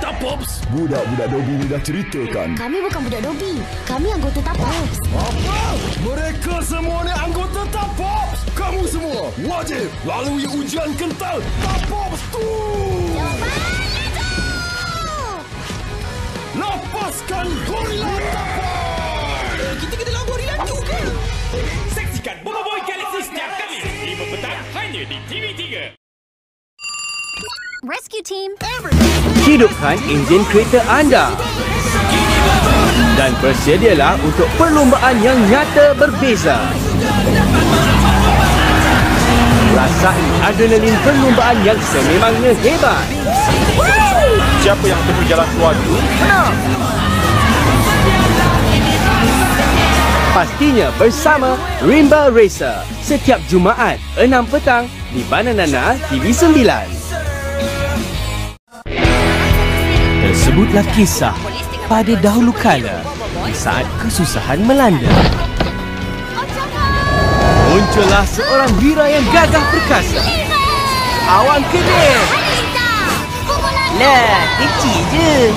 Tapops? Budak-budak Dobi ni dah ceritakan. Kami bukan budak Dobi. Kami anggota Tapops. Apa? Mereka semua ni anggota Tapops. Kamu semua wajib lalui ujian kental Tapops tu. Lepaskan gorila Tapops. Kita lawan gorila juga. Saksikan Bobo Boy Galaxy setiap Khamis 5 petang hanya di TV3. Rescue team. Hidupkan enjin kereta anda dan bersedialah untuk perlumbaan yang nyata berbeza. Rasai adrenalin perlumbaan yang sememangnya hebat. Siapa yang tepi jalan keluar dulu? Pastinya bersama Rimba Racer setiap Jumaat 6 petang di Bananana TV 9. Tersebutlah kisah pada dahulu kala di saat kesusahan melanda. Muncullah seorang wira yang gagah perkasa. Awan Kenet. Lah, kecil je.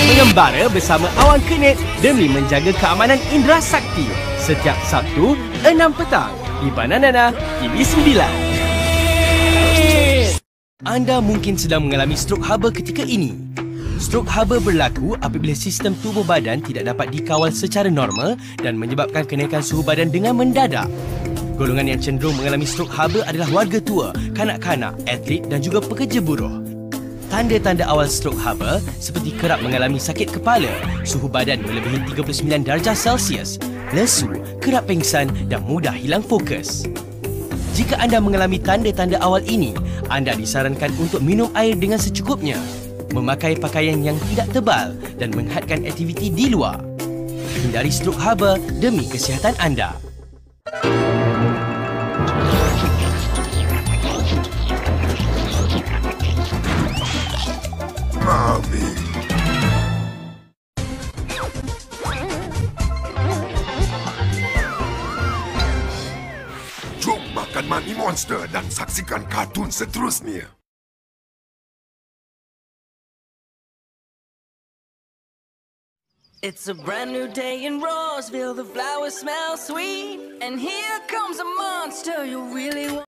Mengembara bersama Awan Kenet demi menjaga keamanan Indra Sakti setiap Sabtu 6 petang di Bananana TV 9. Anda mungkin sedang mengalami strok haba ketika ini. Strok haba berlaku apabila sistem tubuh badan tidak dapat dikawal secara normal dan menyebabkan kenaikan suhu badan dengan mendadak. Golongan yang cenderung mengalami strok haba adalah warga tua, kanak-kanak, atlet dan juga pekerja buruh. Tanda-tanda awal strok haba seperti kerap mengalami sakit kepala, suhu badan melebihi 39 darjah Celsius, lesu, kerap pingsan dan mudah hilang fokus. Jika anda mengalami tanda-tanda awal ini, anda disarankan untuk minum air dengan secukupnya, memakai pakaian yang tidak tebal dan menghadkan aktiviti di luar. Hindari strok haba demi kesihatan anda. Mami. Jom makan Money Monster dan saksikan kartun seterusnya. It's a brand new day in Roseville. The flowers smell sweet, and here comes a monster you really want.